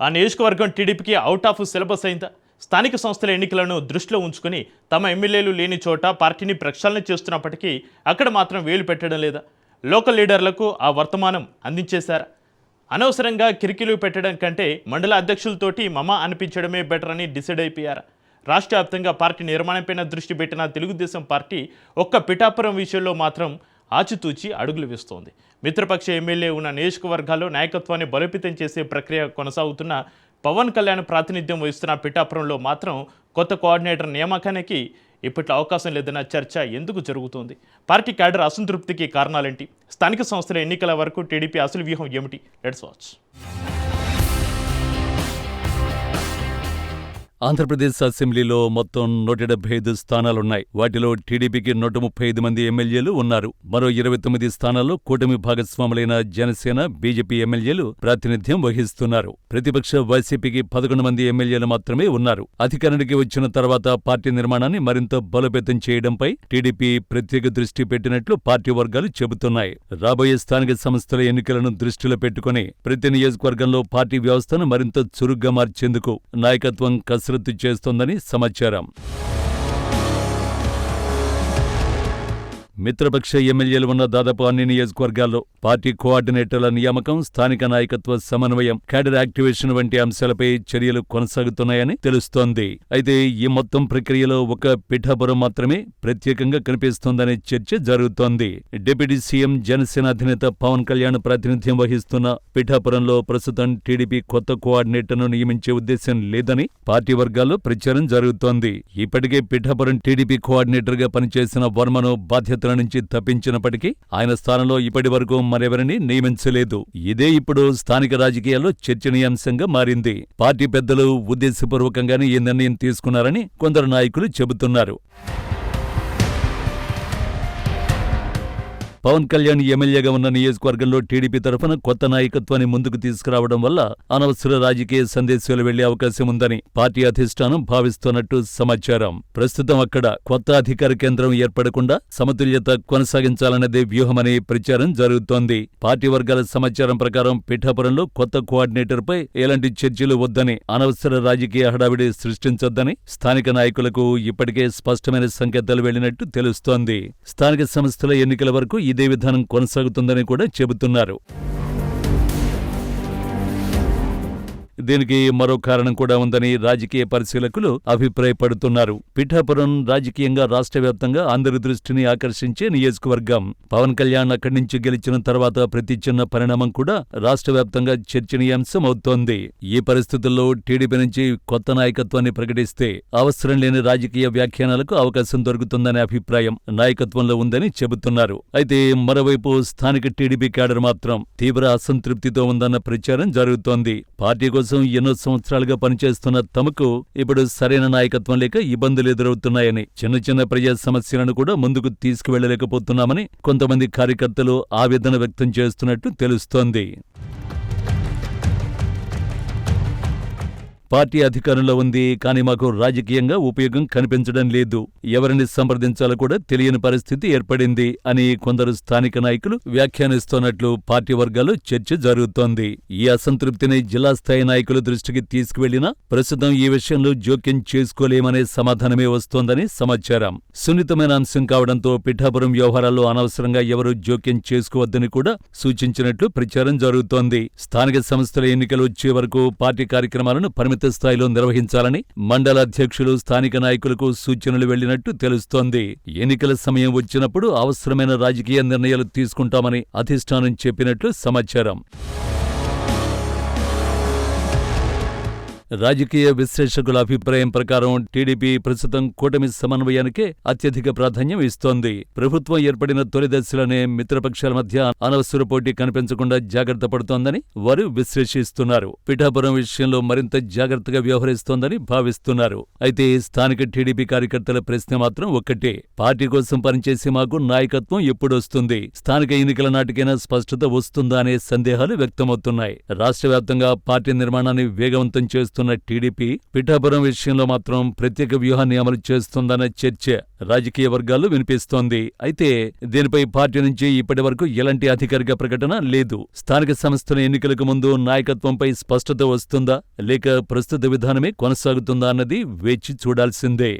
ఆ నియోజకవర్గం టీడీపీకి అవుట్ ఆఫ్ సిలబస్ అయిందా? స్థానిక సంస్థల ఎన్నికలను దృష్టిలో ఉంచుకొని తమ ఎమ్మెల్యేలు లేని చోట పార్టీని ప్రక్షాళన చేస్తున్నప్పటికీ అక్కడ మాత్రం వేలు పెట్టడం లేదా? లోకల్ లీడర్లకు ఆ వర్తమానం అందించేశారా? అనవసరంగా కిరికిలు పెట్టడం కంటే మండల అధ్యక్షులతోటి మమ అనిపించడమే బెటర్ అని డిసైడ్ అయిపోయారా? రాష్ట్ర వ్యాప్తంగా పార్టీ నిర్మాణంపైన దృష్టి పెట్టిన తెలుగుదేశం పార్టీ ఒక్క పిఠాపురం విషయంలో మాత్రం ఆచితూచి అడుగులు వేస్తోంది. మిత్రపక్ష ఎమ్మెల్యే ఉన్న నియోజకవర్గాల్లో నాయకత్వాన్ని బలోపేతం చేసే ప్రక్రియ కొనసాగుతున్న పవన్ కళ్యాణ్ ప్రాతినిధ్యం వహిస్తున్న పిఠాపురంలో మాత్రం కొత్త కోఆర్డినేటర్ నియామకానికి ఇప్పట్లో అవకాశం లేదన్న చర్చ ఎందుకు జరుగుతోంది? పార్టీ క్యాడర్ అసంతృప్తికి కారణాలేంటి? స్థానిక సంస్థల ఎన్నికల వరకు టీడీపీ అసలు వ్యూహం ఏమిటి? Let's watch. ఆంధ్రప్రదేశ్ అసెంబ్లీలో మొత్తం 175 స్థానాలున్నాయి. వాటిలో టీడీపీకి 135 మంది ఎమ్మెల్యేలు ఉన్నారు. మరో 29 స్థానాల్లో కూటమి భాగస్వాములైన జనసేన, బీజేపీ ఎమ్మెల్యేలు ప్రాతినిధ్యం వహిస్తున్నారు. ప్రతిపక్ష వైసీపీకి 11 మంది ఎమ్మెల్యేలు మాత్రమే ఉన్నారు. అధికారానికి వచ్చిన తర్వాత పార్టీ నిర్మాణాన్ని మరింత బలోపేతం చేయడంపై టీడీపీ ప్రత్యేక దృష్టి పెట్టినట్లు పార్టీ వర్గాలు చెబుతున్నాయి. రాబోయే స్థానిక సంస్థల ఎన్నికలను దృష్టిలో పెట్టుకుని ప్రతి నియోజకవర్గంలో పార్టీ వ్యవస్థను మరింత చురుగ్గా మార్చేందుకు నాయకత్వం కసరత్తు చేస్తోందని సమాచారం. మిత్రపక్ష ఎమ్మెల్యేలు ఉన్న దాదాపు అన్ని నియోజకవర్గాల్లో పార్టీ కోఆర్డినేటర్ల నియామకం, స్థానిక నాయకత్వ సమన్వయం, క్యాడర్ యాక్టివేషన్ వంటి అంశాలపై చర్యలు కొనసాగుతున్నాయని తెలుస్తోంది. అయితే ఈ మొత్తం ప్రక్రియలో ఒక పిఠాపురం మాత్రమే ప్రత్యేకంగా కనిపిస్తోందనే చర్చ జరుగుతోంది. డిప్యూటీ సీఎం, జనసేన అధినేత పవన్ కళ్యాణ్ ప్రాతినిధ్యం వహిస్తున్న పిఠాపురంలో ప్రస్తుతం టీడీపీ కొత్త కోఆర్డినేటర్ను నియమించే ఉద్దేశం లేదని పార్టీ వర్గాల్లో ప్రచారం జరుగుతోంది. ఇప్పటికే పిఠాపురం టీడీపీ కోఆర్డినేటర్గా పనిచేసిన వర్మను బాధ్యత నుంచి తప్పించినప్పటికీ ఆయన స్థానంలో ఇప్పటి వరకు మరెవరిని నియమించలేదు. ఇదే ఇప్పుడు స్థానిక రాజకీయాల్లో చర్చనీయాంశంగా మారింది. పార్టీ పెద్దలు ఉద్దేశపూర్వకంగానే ఈ నిర్ణయం తీసుకున్నారని కొందరు నాయకులు చెబుతున్నారు. పవన్ కళ్యాణ్ ఎమ్మెల్యేగా ఉన్న నియోజకవర్గంలో టీడీపీ తరఫున కొత్త నాయకత్వాన్ని ముందుకు తీసుకురావడం వల్ల అనవసర రాజకీయ సందేశాలు వెళ్లే అవకాశం ఉందని పార్టీ అధిష్టానం భావిస్తున్నట్టు సమాచారం. ప్రస్తుతం అక్కడ కొత్త అధికార కేంద్రం ఏర్పడకుండా సమతుల్యత కొనసాగించాలన్నదే వ్యూహమనే ప్రచారం జరుగుతోంది. పార్టీ వర్గాల సమాచారం ప్రకారం పిఠాపురంలో కొత్త కోఆర్డినేటర్పై ఎలాంటి చర్చలు వద్దని, అనవసర రాజకీయ హడావిడి సృష్టించొద్దని స్థానిక నాయకులకు ఇప్పటికే స్పష్టమైన సంకేతాలు వెళ్లినట్టు తెలుస్తోంది. స్థానిక సంస్థల ఎన్నికల వరకు ఇదే విధానం కొనసాగుతుందని కూడా చెబుతున్నారు. దీనికి మరో కారణం కూడా ఉందని రాజకీయ పరిశీలకులు అభిప్రాయపడుతున్నారు. పిఠాపురం రాజకీయంగా రాష్ట్ర వ్యాప్తంగా అందరి దృష్టిని ఆకర్షించే నియోజకవర్గం. పవన్ కళ్యాణ్ అక్కడి నుంచి గెలిచిన తర్వాత ప్రతి చిన్న పరిణామం కూడా రాష్ట్ర వ్యాప్తంగా చర్చనీయాంశం అవుతోంది. ఈ పరిస్థితుల్లో టీడీపీ నుంచి కొత్త నాయకత్వాన్ని ప్రకటిస్తే అవసరం లేని రాజకీయ వ్యాఖ్యానాలకు అవకాశం దొరుకుతుందనే అభిప్రాయం నాయకత్వంలో ఉందని చెబుతున్నారు. అయితే మరోవైపు స్థానిక టీడీపీ క్యాడర్ మాత్రం తీవ్ర అసంతృప్తితో ఉందన్న ప్రచారం జరుగుతోంది. పార్టీ కోసం ఎన్నో సంవత్సరాలుగా పనిచేస్తున్న తమకు ఇప్పుడు సరైన నాయకత్వం లేక ఇబ్బందులు ఎదురవుతున్నాయని, చిన్న చిన్న ప్రజా సమస్యలను కూడా ముందుకు తీసుకువెళ్లలేకపోతున్నామని కొంతమంది కార్యకర్తలు ఆవేదన వ్యక్తం చేస్తున్నట్టు తెలుస్తోంది. పార్టీ అధికారంలో ఉంది, కానీ మాకు రాజకీయంగా ఉపయోగం కనిపించడం లేదు, ఎవరిని సంప్రదించాలో కూడా తెలియని పరిస్థితి ఏర్పడింది అని కొందరు స్థానిక నాయకులు వ్యాఖ్యానిస్తున్నట్లు పార్టీ వర్గాల్లో చర్చ జరుగుతోంది. ఈ అసంతృప్తిని జిల్లా స్థాయి నాయకుల దృష్టికి తీసుకువెళ్లినా ప్రస్తుతం ఈ విషయంలో జోక్యం చేసుకోలేమనే సమాధానమే వస్తోందని సమాచారం. సున్నితమైన అంశం కావడంతో పిఠాపురం వ్యవహారాల్లో అనవసరంగా ఎవరూ జోక్యం చేసుకోవద్దని కూడా సూచించినట్లు ప్రచారం జరుగుతోంది. స్థానిక సంస్థల ఎన్నికలు వచ్చే వరకు పార్టీ కార్యక్రమాలను పరిమిత స్థాయిలో నిర్వహించాలని మండల అధ్యక్షులు, స్థానిక నాయకులకు సూచనలు వెళ్లినట్టు తెలుస్తోంది. ఎన్నికల సమయం వచ్చినప్పుడు అవసరమైన రాజకీయ నిర్ణయాలు తీసుకుంటామని అధిష్టానం చెప్పినట్లు సమాచారం. రాజకీయ విశ్లేషకుల అభిప్రాయం ప్రకారం టీడీపీ ప్రస్తుతం కూటమి సమన్వయానికే అత్యధిక ప్రాధాన్యం ఇస్తోంది. ప్రభుత్వం ఏర్పడిన తొలి దశలోనే మిత్రపక్షాల మధ్య అనవసర పోటీ కనిపించకుండా జాగ్రత్త పడుతోందని వారు విశ్లేషిస్తున్నారు. పిఠాపురం విషయంలో మరింత జాగ్రత్తగా వ్యవహరిస్తోందని భావిస్తున్నారు. అయితే స్థానిక టీడీపీ కార్యకర్తల ప్రశ్న మాత్రం ఒక్కటే: పార్టీ కోసం పనిచేసే మాకు నాయకత్వం ఎప్పుడొస్తుంది? స్థానిక ఎన్నికల నాటికైనా స్పష్టత వస్తుందా అనే సందేహాలు వ్యక్తమవుతున్నాయి. రాష్ట్ర వ్యాప్తంగా పార్టీ నిర్మాణాన్ని వేగవంతం చేస్తూ చేస్తున్న టీడీపీ పిఠాపురం విషయంలో మాత్రం ప్రత్యేక వ్యూహాన్ని అమలు చేస్తోందన్న చర్చ రాజకీయ వర్గాల్లో వినిపిస్తోంది. అయితే దీనిపై పార్టీ నుంచి ఇప్పటి వరకు ఎలాంటి అధికారిక ప్రకటన లేదు. స్థానిక సంస్థల ఎన్నికలకు ముందు నాయకత్వంపై స్పష్టత వస్తుందా లేక ప్రస్తుత విధానమే కొనసాగుతుందా అన్నది వేచి చూడాల్సిందే.